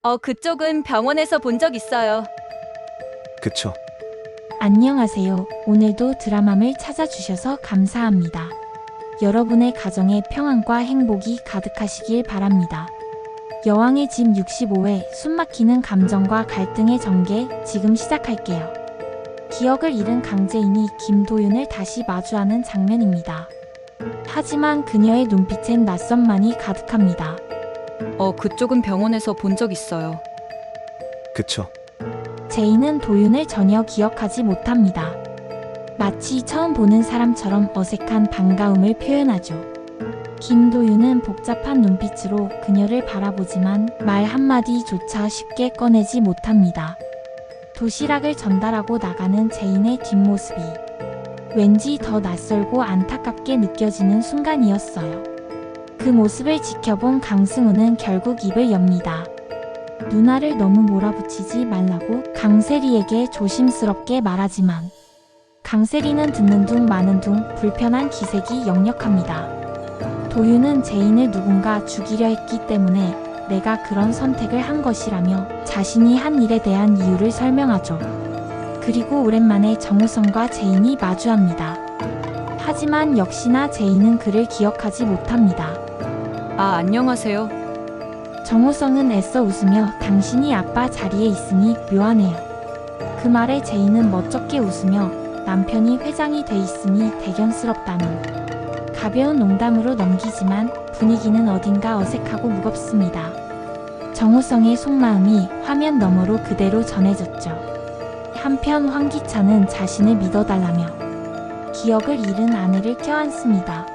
그쪽은 병원에서 본 적 있어요. 그쵸? 안녕하세요. 오늘도 드라맘을 찾아주셔서 감사합니다. 여러분의 가정에 평안과 행복이 가득하시길 바랍니다. 여왕의 집 65회 숨막히는 감정과 갈등의 전개 지금 시작할게요. 기억을 잃은 강재인이 김도윤을 다시 마주하는 장면입니다. 하지만 그녀의 눈빛엔 낯선만이 가득합니다. 그쪽은 병원에서 본 적 있어요. 그쵸? 제인은 도윤을 전혀 기억하지 못합니다. 마치 처음 보는 사람처럼 어색한 반가움을 표현하죠. 김도윤은 복잡한 눈빛으로 그녀를 바라보지만 말 한마디조차 쉽게 꺼내지 못합니다. 도시락을 전달하고 나가는 제인의 뒷모습이 왠지 더 낯설고 안타깝게 느껴지는 순간이었어요. 그 모습을 지켜본 강승우는 결국 입을 엽니다. 누나를 너무 몰아붙이지 말라고 강세리에게 조심스럽게 말하지만 강세리는 듣는 둥 마는 둥 불편한 기색이 역력합니다. 도윤은 제인을 누군가 죽이려 했기 때문에 내가 그런 선택을 한 것이라며 자신이 한 일에 대한 이유를 설명하죠. 그리고 오랜만에 정우성과 제인이 마주합니다. 하지만 역시나 제인은 그를 기억하지 못합니다. 안녕하세요. 정우성은 애써 웃으며 당신이 아빠 자리에 있으니 묘하네요. 그 말에 제인은 멋쩍게 웃으며 남편이 회장이 돼 있으니 대견스럽다는 가벼운 농담으로 넘기지만 분위기는 어딘가 어색하고 무겁습니다. 정우성의 속마음이 화면 너머로 그대로 전해졌죠. 한편 황기찬은 자신을 믿어달라며 기억을 잃은 아내를 껴안습니다.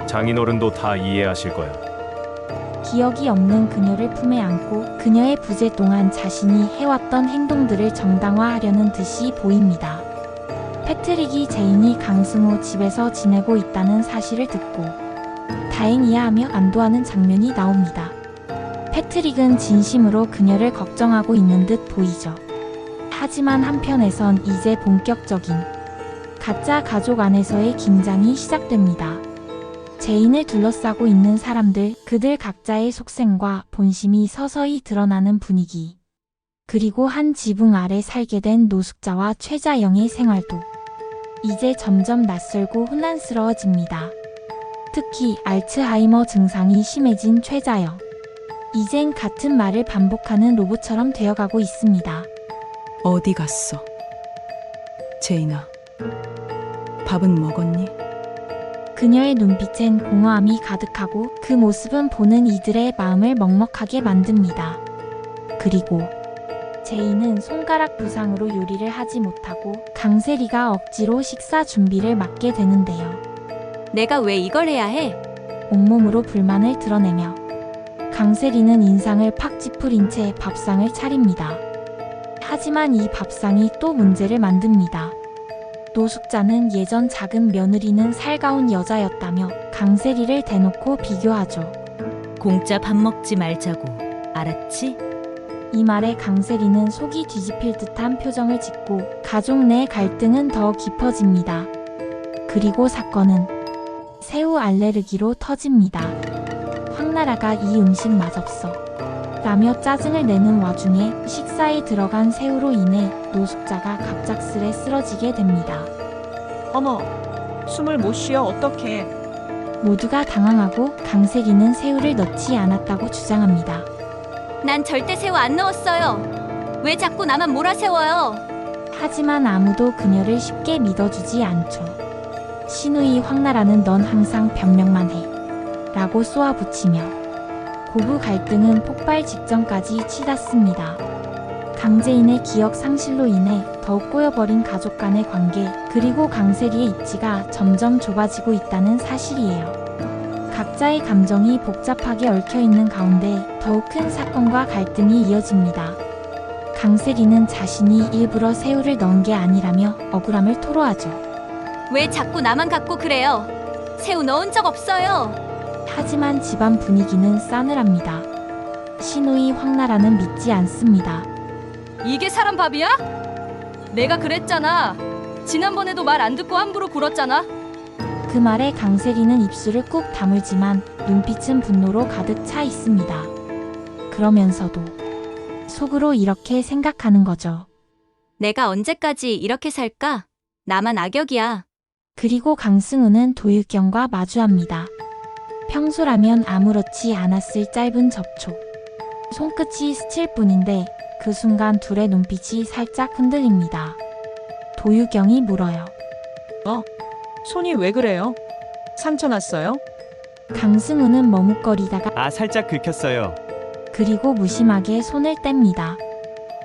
장인어른도 다 이해하실 거야. 기억이 없는 그녀를 품에 안고 그녀의 부재 동안 자신이 해왔던 행동들을 정당화하려는 듯이 보입니다. 패트릭이 제인이 강승우 집에서 지내고 있다는 사실을 듣고 다행이야 하며 안도하는 장면이 나옵니다. 패트릭은 진심으로 그녀를 걱정하고 있는 듯 보이죠. 하지만 한편에선 이제 본격적인 가짜 가족 안에서의 긴장이 시작됩니다. 제인을 둘러싸고 있는 사람들, 그들 각자의 속셈과 본심이 서서히 드러나는 분위기. 그리고 한 지붕 아래 살게 된 노숙자와 최자영의 생활도 이제 점점 낯설고 혼란스러워집니다. 특히 알츠하이머 증상이 심해진 최자영. 이젠 같은 말을 반복하는 로봇처럼 되어가고 있습니다. 어디 갔어? 제인아, 밥은 먹었니? 그녀의 눈빛엔 공허함이 가득하고 그 모습은 보는 이들의 마음을 먹먹하게 만듭니다. 그리고 제인은 손가락 부상으로 요리를 하지 못하고 강세리가 억지로 식사 준비를 맡게 되는데요. 내가 왜 이걸 해야 해? 온몸으로 불만을 드러내며 강세리는 인상을 팍 찌푸린 채 밥상을 차립니다. 하지만 이 밥상이 또 문제를 만듭니다. 노숙자는 예전 작은 며느리는 살가운 여자였다며 강세리를 대놓고 비교하죠. 공짜 밥 먹지 말자고, 알았지? 이 말에 강세리는 속이 뒤집힐 듯한 표정을 짓고 가족 내 갈등은 더 깊어집니다. 그리고 사건은 새우 알레르기로 터집니다. 황나라가 이 음식 맛없어 라며 짜증을 내는 와중에 식사에 들어간 새우로 인해 노숙자가 갑작스레 쓰러지게 됩니다. 어머, 숨을 못 쉬어 어떡해. 모두가 당황하고 강세리는 새우를 넣지 않았다고 주장합니다. 난 절대 새우 안 넣었어요. 왜 자꾸 나만 몰아세워요? 하지만 아무도 그녀를 쉽게 믿어주지 않죠. 신우이 황나라는 넌 항상 변명만 해 라고 쏘아붙이며 고부 갈등은 폭발 직전까지 치닫습니다. 강재인의 기억 상실로 인해 더욱 꼬여버린 가족 간의 관계, 그리고 강세리의 입지가 점점 좁아지고 있다는 사실이에요. 각자의 감정이 복잡하게 얽혀있는 가운데 더욱 큰 사건과 갈등이 이어집니다. 강세리는 자신이 일부러 새우를 넣은 게 아니라며 억울함을 토로하죠. 왜 자꾸 나만 갖고 그래요? 새우 넣은 적 없어요. 하지만 집안 분위기는 싸늘합니다. 신우이 황나라는 믿지 않습니다. 이게 사람 밥이야? 내가 그랬잖아. 지난번에도 말 안 듣고 함부로 굴었잖아. 그 말에 강세리는 입술을 꾹 다물지만 눈빛은 분노로 가득 차 있습니다. 그러면서도 속으로 이렇게 생각하는 거죠. 내가 언제까지 이렇게 살까? 나만 악역이야. 그리고 강승우는 도유경과 마주합니다. 평소라면 아무렇지 않았을 짧은 접촉. 손끝이 스칠 뿐인데 그 순간 둘의 눈빛이 살짝 흔들립니다. 도유경이 물어요. 손이 왜 그래요? 상처 났어요? 강승우는 머뭇거리다가 아, 살짝 긁혔어요. 그리고 무심하게 손을 뗍니다.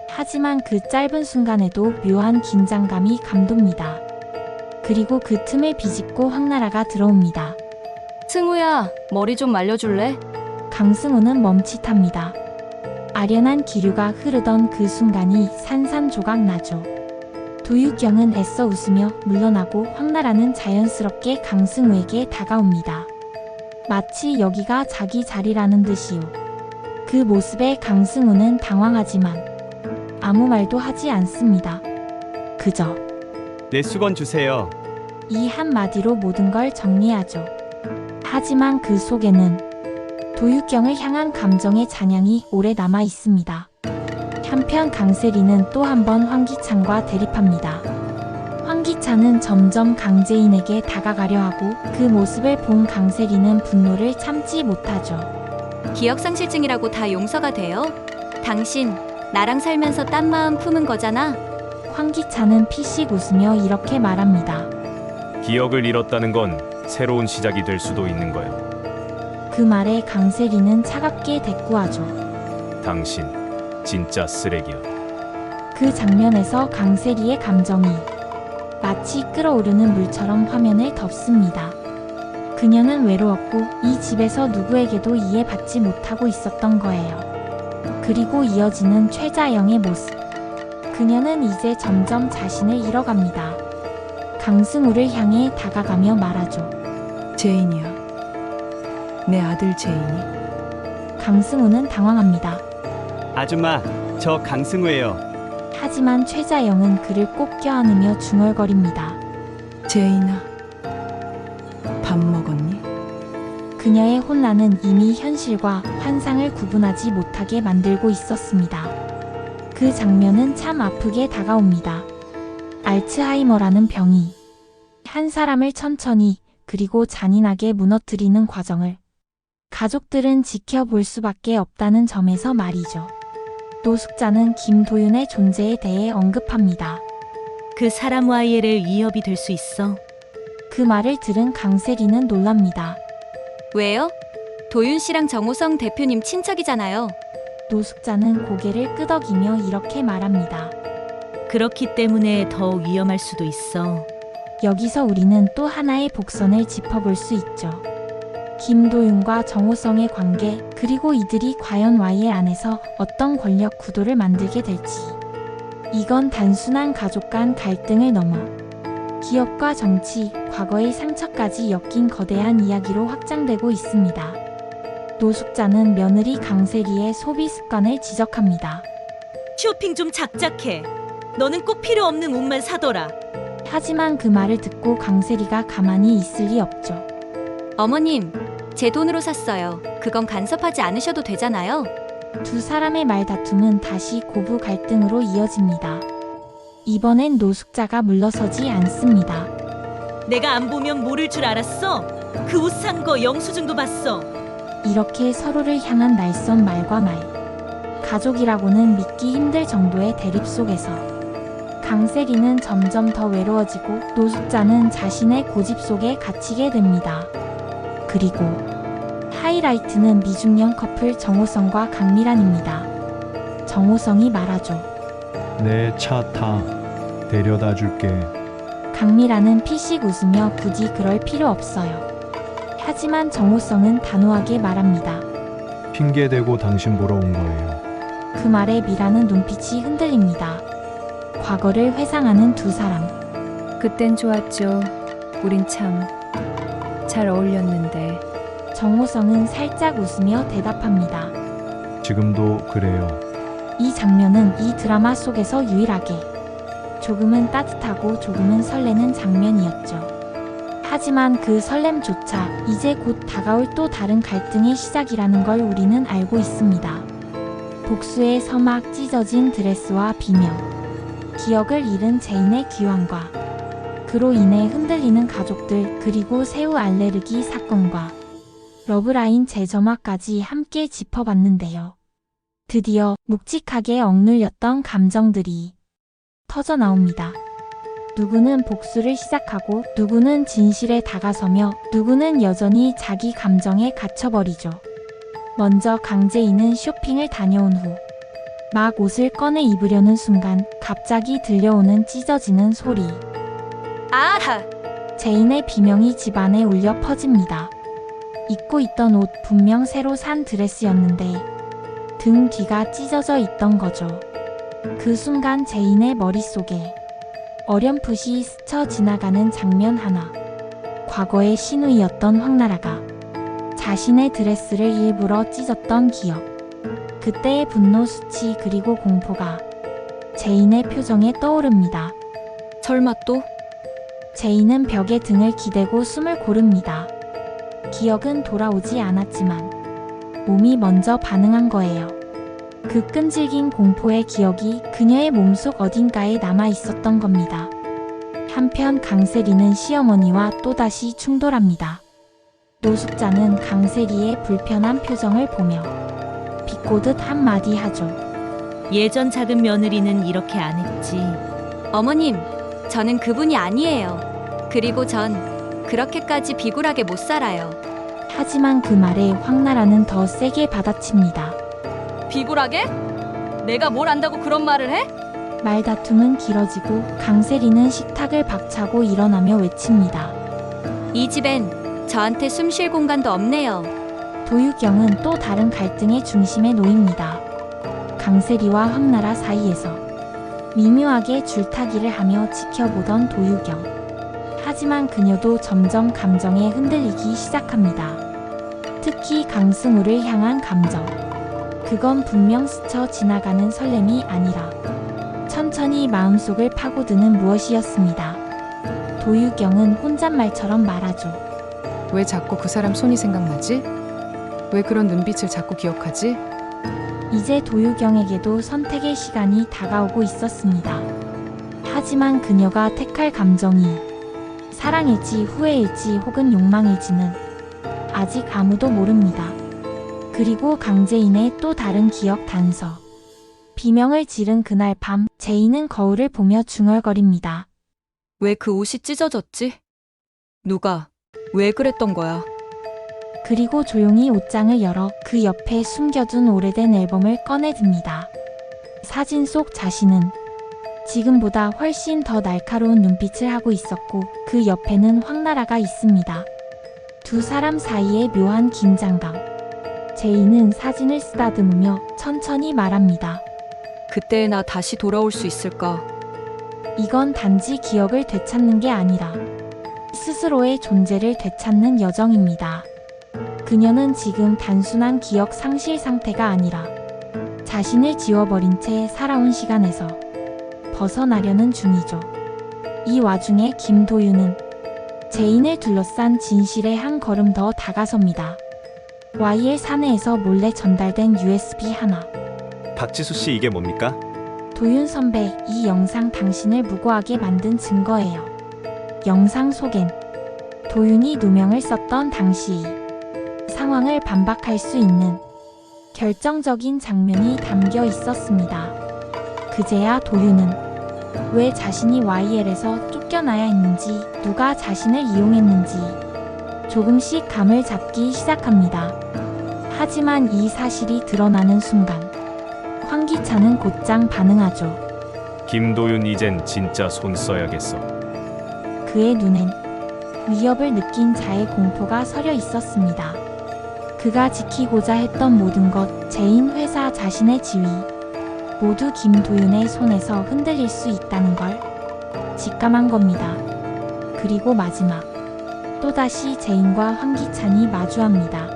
하지만 그 짧은 순간에도 묘한 긴장감이 감돕니다. 그리고 그 틈을 비집고 황나라가 들어옵니다. 승우야, 머리 좀 말려줄래? 강승우는 멈칫합니다. 아련한 기류가 흐르던 그 순간이 산산조각 나죠. 도유경은 애써 웃으며 물러나고 황나라는 자연스럽게 강승우에게 다가옵니다. 마치 여기가 자기 자리라는 듯이요. 그 모습에 강승우는 당황하지만 아무 말도 하지 않습니다. 그저 내 수건 주세요. 이 한마디로 모든 걸 정리하죠. 하지만 그 속에는 도유경을 향한 감정의 잔향이 오래 남아 있습니다. 한편 강세리는 또 한 번 황기찬과 대립합니다. 황기찬은 점점 강재인에게 다가가려 하고 그 모습을 본 강세리는 분노를 참지 못하죠. 기억상실증이라고 다 용서가 돼요? 당신, 나랑 살면서 딴 마음 품은 거잖아? 황기찬은 피식 웃으며 이렇게 말합니다. 기억을 잃었다는 건 새로운 시작이 될 수도 있는 거야. 그 말에 강세리는 차갑게 대꾸하죠. 당신 진짜 쓰레기야. 그 장면에서 강세리의 감정이 마치 끓어오르는 물처럼 화면을 덮습니다. 그녀는 외로웠고 이 집에서 누구에게도 이해받지 못하고 있었던 거예요. 그리고 이어지는 최자영의 모습. 그녀는 이제 점점 자신을 잃어갑니다. 강승우를 향해 다가가며 말하죠. 제인이야. 내 아들 제인이. 강승우는 당황합니다. 아줌마, 저 강승우예요. 하지만 최자영은 그를 꼭 껴안으며 중얼거립니다. 제인아, 밥 먹었니? 그녀의 혼란은 이미 현실과 환상을 구분하지 못하게 만들고 있었습니다. 그 장면은 참 아프게 다가옵니다. 알츠하이머라는 병이 한 사람을 천천히 그리고 잔인하게 무너뜨리는 과정을 가족들은 지켜볼 수밖에 없다는 점에서 말이죠. 노숙자는 김도윤의 존재에 대해 언급합니다. 그 사람과의 위협이 될 수 있어. 그 말을 들은 강세리는 놀랍니다. 왜요? 도윤 씨랑 정호성 대표님 친척이잖아요. 노숙자는 고개를 끄덕이며 이렇게 말합니다. 그렇기 때문에 더 위험할 수도 있어. 여기서 우리는 또 하나의 복선을 짚어볼 수 있죠. 김도윤과 정호성의 관계, 그리고 이들이 과연 YL 안에서 어떤 권력 구도를 만들게 될지. 이건 단순한 가족 간 갈등을 넘어 기업과 정치, 과거의 상처까지 엮인 거대한 이야기로 확장되고 있습니다. 노숙자는 며느리 강세리의 소비 습관을 지적합니다. 쇼핑 좀 작작해. 너는 꼭 필요 없는 옷만 사더라. 하지만 그 말을 듣고 강세리가 가만히 있을 리 없죠. 어머님, 제 돈으로 샀어요. 그건 간섭하지 않으셔도 되잖아요. 두 사람의 말다툼은 다시 고부 갈등으로 이어집니다. 이번엔 노숙자가 물러서지 않습니다. 내가 안 보면 모를 줄 알았어. 그 옷 산 거 영수증도 봤어. 이렇게 서로를 향한 날선 말과 말. 가족이라고는 믿기 힘들 정도의 대립 속에서 강세리는 점점 더 외로워지고 노숙자는 자신의 고집 속에 갇히게 됩니다. 그리고 하이라이트는 미중년 커플 정호성과 강미란입니다. 정호성이 말하죠. 내 차 타. 데려다 줄게. 강미란은 피식 웃으며 굳이 그럴 필요 없어요. 하지만 정호성은 단호하게 말합니다. 핑계대고 당신 보러 온 거예요. 그 말에 미란은 눈빛이 흔들립니다. 과거를 회상하는 두 사람. 그땐 좋았죠. 우린 참 잘 어울렸는데. 정호성은 살짝 웃으며 대답합니다. 지금도 그래요. 이 장면은 이 드라마 속에서 유일하게 조금은 따뜻하고 조금은 설레는 장면이었죠. 하지만 그 설렘조차 이제 곧 다가올 또 다른 갈등의 시작이라는 걸 우리는 알고 있습니다. 복수의 서막 찢어진 드레스와 비명, 기억을 잃은 제인의 귀환과 그로 인해 흔들리는 가족들, 그리고 새우 알레르기 사건과 러브라인 재점화까지 함께 짚어봤는데요. 드디어 묵직하게 억눌렸던 감정들이 터져 나옵니다. 누구는 복수를 시작하고 누구는 진실에 다가서며 누구는 여전히 자기 감정에 갇혀버리죠. 먼저 강재인은 쇼핑을 다녀온 후 막 옷을 꺼내 입으려는 순간 갑자기 들려오는 찢어지는 소리. 아하! 제인의 비명이 집안에 울려 퍼집니다. 입고 있던 옷 분명 새로 산 드레스였는데 등 뒤가 찢어져 있던 거죠. 그 순간 제인의 머릿속에 어렴풋이 스쳐 지나가는 장면 하나. 과거의 시누이였던 황나라가 자신의 드레스를 일부러 찢었던 기억. 그때의 분노, 수치, 그리고 공포가 제인의 표정에 떠오릅니다. 설마 또? 제인은 벽에 등을 기대고 숨을 고릅니다. 기억은 돌아오지 않았지만 몸이 먼저 반응한 거예요. 그 끈질긴 공포의 기억이 그녀의 몸속 어딘가에 남아 있었던 겁니다. 한편 강세리는 시어머니와 또다시 충돌합니다. 노숙자는 강세리의 불편한 표정을 보며 비꼬듯 한마디 하죠. 예전 작은 며느리는 이렇게 안 했지. 어머님, 저는 그분이 아니에요. 그리고 전 그렇게까지 비굴하게 못 살아요. 하지만 그 말에 황나라는 더 세게 받아칩니다. 비굴하게? 내가 뭘 안다고 그런 말을 해? 말다툼은 길어지고 강세리는 식탁을 박차고 일어나며 외칩니다. 이 집엔 저한테 숨 쉴 공간도 없네요. 도유경은 또 다른 갈등의 중심에 놓입니다. 강세리와 황나라 사이에서 미묘하게 줄타기를 하며 지켜보던 도유경. 하지만 그녀도 점점 감정에 흔들리기 시작합니다. 특히 강승우를 향한 감정. 그건 분명 스쳐 지나가는 설렘이 아니라 천천히 마음속을 파고드는 무엇이었습니다. 도유경은 혼잣말처럼 말하죠. 왜 자꾸 그 사람 손이 생각나지? 왜 그런 눈빛을 자꾸 기억하지? 이제 도유경에게도 선택의 시간이 다가오고 있었습니다. 하지만 그녀가 택할 감정이 사랑일지 후회일지 혹은 욕망일지는 아직 아무도 모릅니다. 그리고 강재인의 또 다른 기억 단서. 비명을 지른 그날 밤, 제인은 거울을 보며 중얼거립니다. 왜 그 옷이 찢어졌지? 누가, 왜 그랬던 거야? 그리고 조용히 옷장을 열어 그 옆에 숨겨둔 오래된 앨범을 꺼내듭니다. 사진 속 자신은 지금보다 훨씬 더 날카로운 눈빛을 하고 있었고 그 옆에는 황나라가 있습니다. 두 사람 사이의 묘한 긴장감. 제인은 사진을 쓰다듬으며 천천히 말합니다. 그때의 나 다시 돌아올 수 있을까? 이건 단지 기억을 되찾는 게 아니라 스스로의 존재를 되찾는 여정입니다. 그녀는 지금 단순한 기억 상실 상태가 아니라 자신을 지워버린 채 살아온 시간에서 벗어나려는 중이죠. 이 와중에 김도윤은 제인을 둘러싼 진실에 한 걸음 더 다가섭니다. YL 사내에서 몰래 전달된 USB 하나. 박지수 씨, 이게 뭡니까? 도윤 선배, 이 영상 당신을 무고하게 만든 증거예요. 영상 속엔 도윤이 누명을 썼던 당시 상황을 반박할 수 있는 결정적인 장면이 담겨 있었습니다. 그제야 도윤은 왜 자신이 YL에서 쫓겨나야 했는지, 누가 자신을 이용했는지 조금씩 감을 잡기 시작합니다. 하지만 이 사실이 드러나는 순간 황기찬은 곧장 반응하죠. 김도윤, 이젠 진짜 손 써야겠어. 그의 눈엔 위협을 느낀 자의 공포가 서려 있었습니다. 그가 지키고자 했던 모든 것, 제인, 회사, 자신의 지위, 모두 김도윤의 손에서 흔들릴 수 있다는 걸 직감한 겁니다. 그리고 마지막, 또다시 제인과 황기찬이 마주합니다.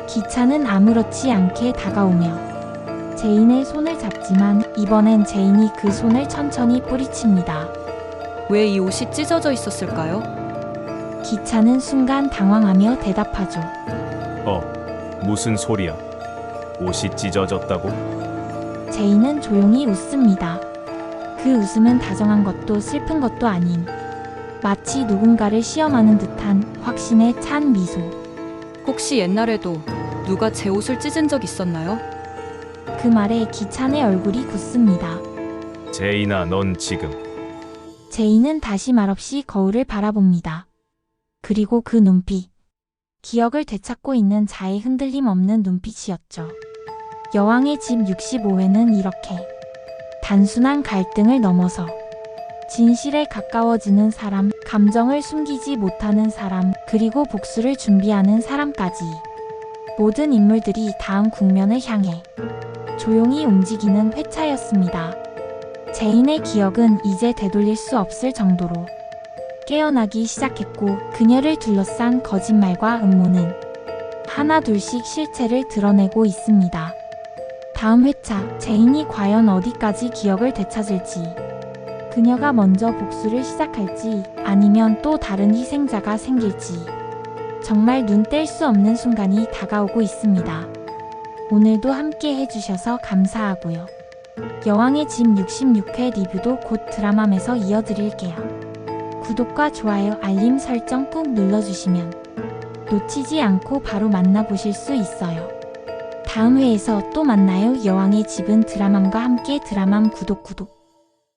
기찬은 아무렇지 않게 다가오며 제인의 손을 잡지만 이번엔 제인이 그 손을 천천히 뿌리칩니다. 왜 이 옷이 찢어져 있었을까요? 기찬은 순간 당황하며 대답하죠. 무슨 소리야? 옷이 찢어졌다고? 제이는 조용히 웃습니다. 그 웃음은 다정한 것도 슬픈 것도 아닌 마치 누군가를 시험하는 듯한 확신에 찬 미소. 혹시 옛날에도 누가 제 옷을 찢은 적 있었나요? 그 말에 기찬의 얼굴이 굳습니다. 제인아, 넌 지금 제이는 다시 말없이 거울을 바라봅니다. 그리고 그 눈빛. 기억을 되찾고 있는 자의 흔들림 없는 눈빛이었죠. 여왕의 집 65회는 이렇게 단순한 갈등을 넘어서 진실에 가까워지는 사람, 감정을 숨기지 못하는 사람, 그리고 복수를 준비하는 사람까지 모든 인물들이 다음 국면을 향해 조용히 움직이는 회차였습니다. 제인의 기억은 이제 되돌릴 수 없을 정도로 깨어나기 시작했고 그녀를 둘러싼 거짓말과 음모는 하나둘씩 실체를 드러내고 있습니다. 다음 회차, 제인이 과연 어디까지 기억을 되찾을지, 그녀가 먼저 복수를 시작할지 아니면 또 다른 희생자가 생길지 정말 눈 뗄 수 없는 순간이 다가오고 있습니다. 오늘도 함께 해주셔서 감사하고요. 여왕의 집 66회 리뷰도 곧 드라맘에서 이어드릴게요. 구독과 좋아요, 알림 설정 꾹 눌러주시면 놓치지 않고 바로 만나보실 수 있어요. 다음 회에서 또 만나요. 여왕의 집은 드라맘과 함께 드라맘 구독.